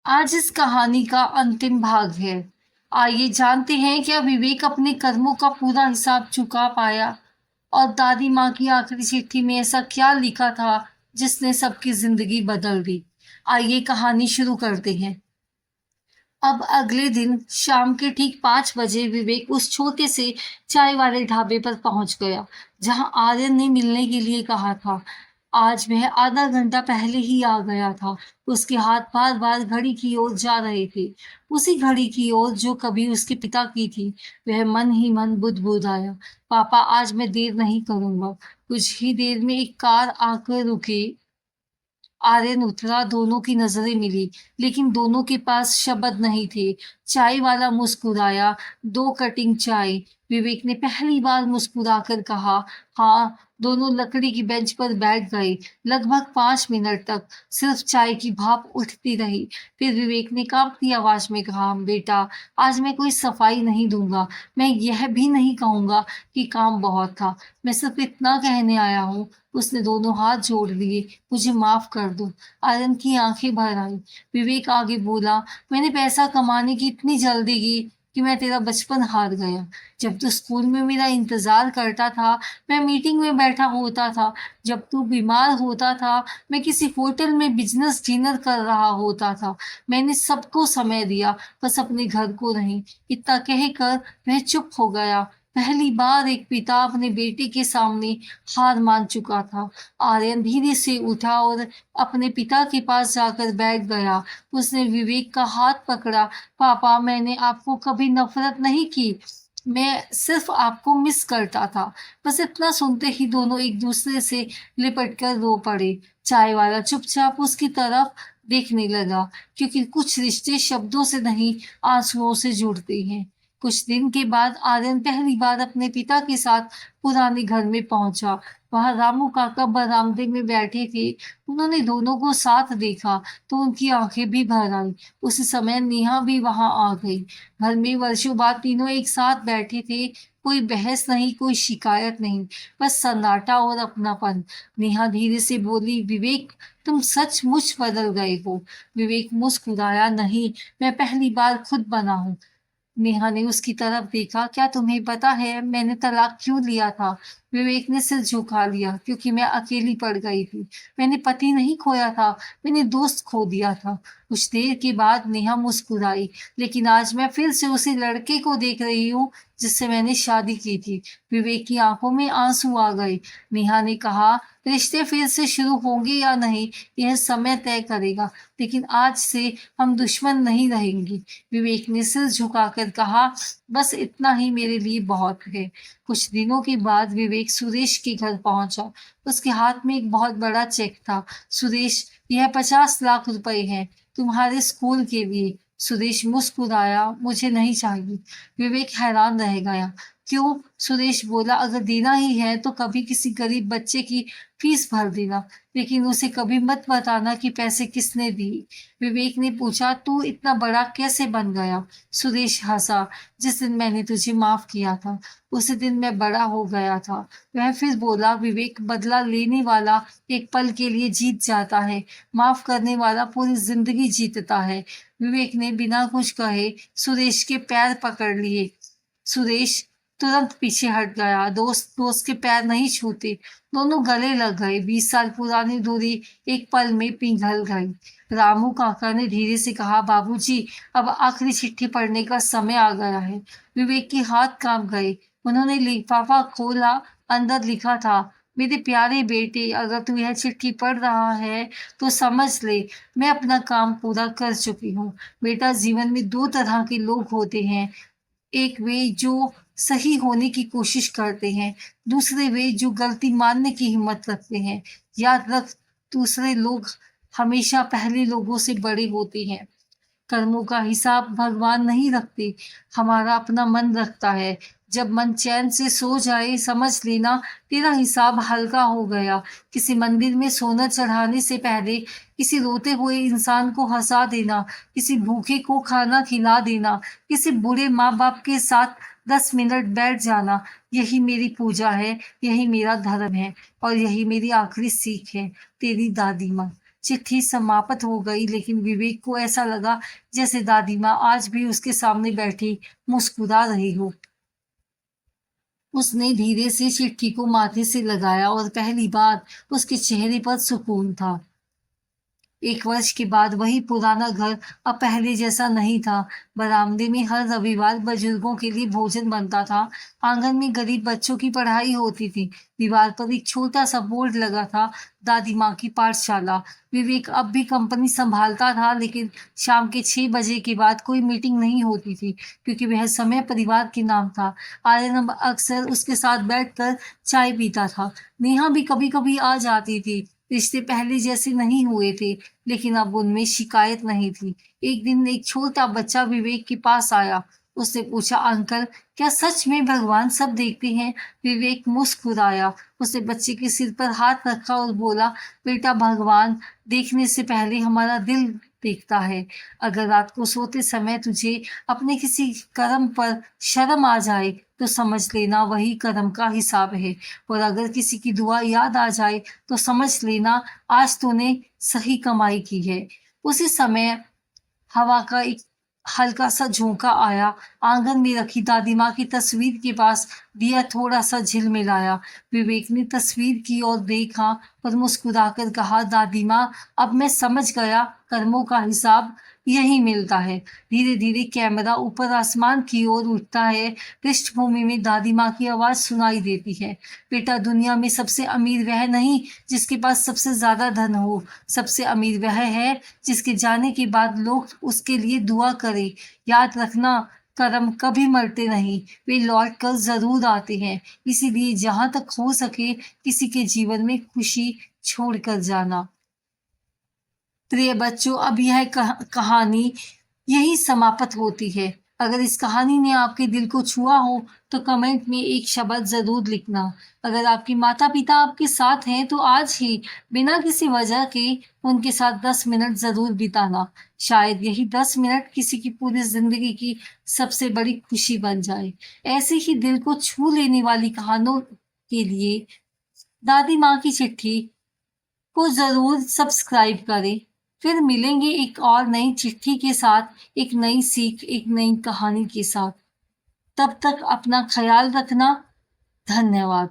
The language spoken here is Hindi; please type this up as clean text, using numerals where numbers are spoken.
आज इस कहानी का अंतिम भाग है। आइए जानते हैं क्या विवेक अपने कर्मों का पूरा हिसाब चुका पाया और दादी माँ की आखिरी चिट्ठी में ऐसा क्या लिखा था जिसने सबकी जिंदगी बदल दी। आइए कहानी शुरू करते हैं। अब अगले दिन शाम के ठीक 5 बजे विवेक उस छोटे से चाय वाले ढाबे पर पहुंच गया जहां आर्यन ने मिलने के लिए कहा था। आज वह आधा घंटा पहले ही आ गया था। उसके हाथ बार बार घड़ी की ओर जा रहे थे, उसी घड़ी की ओर जो कभी उसके पिता की थी। वह मन ही मन बुदबुदाया, पापा आज मैं देर नहीं करूंगा। कुछ ही देर में एक कार आकर रुके। आर्यन उतरा, दोनों की नजरें मिली, लेकिन दोनों के पास शब्द नहीं थे। चाय वाला मुस्कुराया, 2 कटिंग चाय। विवेक ने पहली बार मुस्कुराकर कहा, हाँ। दोनों लकड़ी की बेंच पर बैठ गए। लगभग 5 मिनट तक सिर्फ चाय की भाप उठती रही। फिर विवेक ने कांपती आवाज में कहा, बेटा आज मैं कोई सफाई नहीं दूंगा। मैं यह भी नहीं कहूंगा कि काम बहुत था। मैं सिर्फ इतना कहने आया हूँ। उसने दोनों हाथ जोड़ लिए, मुझे माफ कर दो। आर्यन की आंखें भर आई। विवेक आगे बोला, मैंने पैसा कमाने की इतनी जल्दी की कि मैं तेरा बचपन हार गया। जब तू स्कूल में मेरा इंतजार करता था, मैं मीटिंग में बैठा होता था। जब तू बीमार होता था, मैं किसी होटल में बिजनेस डिनर कर रहा होता था। मैंने सबको समय दिया, बस अपने घर को नहीं। इतना कहकर वह चुप हो गया। पहली बार एक पिता अपने बेटे के सामने हार मान चुका था। आर्यन धीरे से उठा और अपने पिता के पास जाकर बैठ गया। उसने विवेक का हाथ पकड़ा। पापा मैंने आपको कभी नफरत नहीं की, मैं सिर्फ आपको मिस करता था। बस इतना सुनते ही दोनों एक दूसरे से लिपट कर रो पड़े। चाय वाला चुपचाप उसकी तरफ देखने लगा, क्योंकि कुछ रिश्ते शब्दों से नहीं, आंसुओं से जुड़ते हैं। कुछ दिन के बाद आर्यन पहली बार अपने पिता के साथ पुराने घर में पहुंचा। वहां रामू काका बरामदे में बैठे थे। उन्होंने दोनों को साथ देखा तो उनकी आंखें भी भर आई। उसी समय नेहा भी वहां आ गई। घर में वर्षों बाद तीनों एक साथ बैठे थे। कोई बहस नहीं, कोई शिकायत नहीं, बस सन्नाटा और अपनापन। नेहा धीरे से बोली, विवेक तुम सचमुच बदल गए हो। विवेक मुस्कुराया, नहीं, मैं पहली बार खुद बना हूँ। नेहा ने उसकी तरफ देखा, क्या तुम्हें पता है मैंने तलाक क्यों लिया था? विवेक ने सिर झुका लिया, क्योंकि मैं अकेली पड़ गई थी। मैंने पति नहीं खोया था, मैंने दोस्त खो दिया था। कुछ देर के बाद नेहा मुस्कुराई, लेकिन आज मैं फिर से उसी लड़के को देख रही हूँ जिससे मैंने शादी की थी। विवेक की आंखों में आंसू आ गए। नेहा ने कहा, रिश्ते फिर से शुरू होंगे या नहीं यह समय तय करेगा, लेकिन आज से हम दुश्मन नहीं रहेंगे। विवेक ने सिर झुकाकर कहा, बस इतना ही मेरे लिए बहुत है। कुछ दिनों के बाद विवेक सुरेश के घर पहुंचा। उसके हाथ में एक बहुत बड़ा चेक था। सुरेश, यह 50 लाख रुपए हैं तुम्हारे स्कूल के लिए। सुरेश मुस्कुराया, मुझे नहीं चाहिए। विवेक हैरान रह गया। क्यों? सुरेश बोला, अगर देना ही है तो कभी किसी गरीब बच्चे की फीस भर देना, लेकिन उसे कभी मत बताना कि पैसे किसने दिए। विवेक ने पूछा, तू इतना बड़ा कैसे बन गया? सुरेश हंसा, जिस दिन मैंने तुझे माफ किया था उसी दिन मैं बड़ा हो गया था। वह फिर बोला, विवेक बदला लेने वाला एक पल के लिए जीत जाता है, माफ करने वाला पूरी जिंदगी जीतता है। विवेक ने बिना कुछ कहे सुरेश के पैर पकड़ लिए। सुरेश तुरंत पीछे हट गया। दोस्त दोस्त के पैर नहीं छूते। दोनों गले लग गए। 20 साल पुरानी दूरी एक पल में पिघल गई। रामू काका ने धीरे से कहा, बाबूजी अब आखिरी चिट्ठी पढ़ने का समय आ गया है। विवेक के हाथ कांप गए। उन्होंने लिफाफा खोला। अंदर लिखा था, मेरे प्यारे बेटे, अगर तू यह चिट्ठी पढ़ रहा है तो समझ ले, मैं अपना काम पूरा कर चुकी हूँ। बेटा, जीवन में 2 तरह के लोग होते हैं। एक वे जो सही होने की कोशिश करते हैं, दूसरे वे जो गलती मानने की हिम्मत रखते हैं। याद रख, दूसरे लोग हमेशा पहले लोगों से बड़े होते हैं। कर्मों का हिसाब भगवान नहीं रखते, हमारा अपना मन रखता है। जब मन चैन से सो जाए, समझ लेना तेरा हिसाब हल्का हो गया। किसी मंदिर में सोना चढ़ाने से पहले किसी रोते हुए इंसान को हंसा देना, किसी भूखे को खाना खिला देना, किसी बुरे माँ बाप के साथ 10 मिनट बैठ जाना, यही मेरी पूजा है, यही मेरा धर्म है और यही मेरी आखिरी सीख है। तेरी दादी माँ। चिट्ठी समाप्त हो गई, लेकिन विवेक को ऐसा लगा जैसे दादी माँ आज भी उसके सामने बैठी मुस्कुरा रही हो। उसने धीरे से चिट्ठी को माथे से लगाया और पहली बार उसके चेहरे पर सुकून था। 1 वर्ष के बाद वही पुराना घर अब पहले जैसा नहीं था। बरामदे में हर रविवार बुजुर्गों के लिए भोजन बनता था। आंगन में गरीब बच्चों की पढ़ाई होती थी। दीवार पर एक छोटा सा बोर्ड लगा था, दादी माँ की पाठशाला। विवेक अब भी कंपनी संभालता था, लेकिन शाम के 6 बजे के बाद कोई मीटिंग नहीं होती थी, क्योंकि वह समय परिवार के नाम था। आर्यन अक्सर उसके साथ बैठकर चाय पीता था। नेहा भी कभी-कभी आ जाती थी। रिश्ते पहले जैसे नहीं हुए थे, लेकिन अब उनमें शिकायत नहीं थी। एक दिन एक छोटा बच्चा विवेक के पास आया। उसने पूछा, अंकल, क्या सच में भगवान सब देखते हैं? विवेक मुस्कुराया। उसने बच्चे के सिर पर हाथ रखा और बोला, बेटा, भगवान देखने से पहले हमारा दिल देखता है। अगर रात को सोते समय तुझे अपने किसी कर्म पर शर्म आ जाए, तो समझ लेना वही कर्म का हिसाब है। और अगर किसी की दुआ याद आ जाए, तो समझ लेना आज तूने सही कमाई की है। उसी समय हवा का एक हल्का-सा झोंका आया। आंगन में रखी दादी माँ की तस्वीर के पास दिया थोड़ा-सा झिलमिलाया। विवेक ने तस्वीर की ओर देखा और मुस्कुराकर कहा, दादी माँ, अब मैं समझ गया, कर्मों का हिसाब यहीं मिलता है। धीरे-धीरे कैमरा ऊपर आसमान की ओर उठता है। पृष्ठभूमि में दादी माँ की आवाज़ सुनाई देती है, बेटा, दुनिया में सबसे अमीर वह नहीं जिसके पास सबसे ज़्यादा धन हो। सबसे अमीर वह है जिसके जाने के बाद लोग उसके लिए दुआ करें। याद रखना, कर्म कभी मरते नहीं, वे लौट कर ज़रूर आते हैं। इसीलिए जहाँ तक हो सके किसी के जीवन में खुशी छोड़ कर जाना। प्रिय बच्चों, अब यह कहानी यही समाप्त होती है। अगर इस कहानी ने आपके दिल को छुआ हो, तो कमेंट में एक शब्द ज़रूर लिखना। अगर आपके माता-पिता आपके साथ हैं, तो आज ही बिना किसी वजह के उनके साथ 10 मिनट ज़रूर बिताना। शायद यही 10 मिनट किसी की पूरी ज़िंदगी की सबसे बड़ी खुशी बन जाए। ऐसे ही दिल को छू लेने वाली कहानियों के लिए दादी माँ की चिट्ठी को ज़रूर सब्सक्राइब करें। फिर मिलेंगे एक और नई चिट्ठी के साथ, एक नई सीख, एक नई कहानी के साथ। तब तक अपना ख़्याल रखना। धन्यवाद।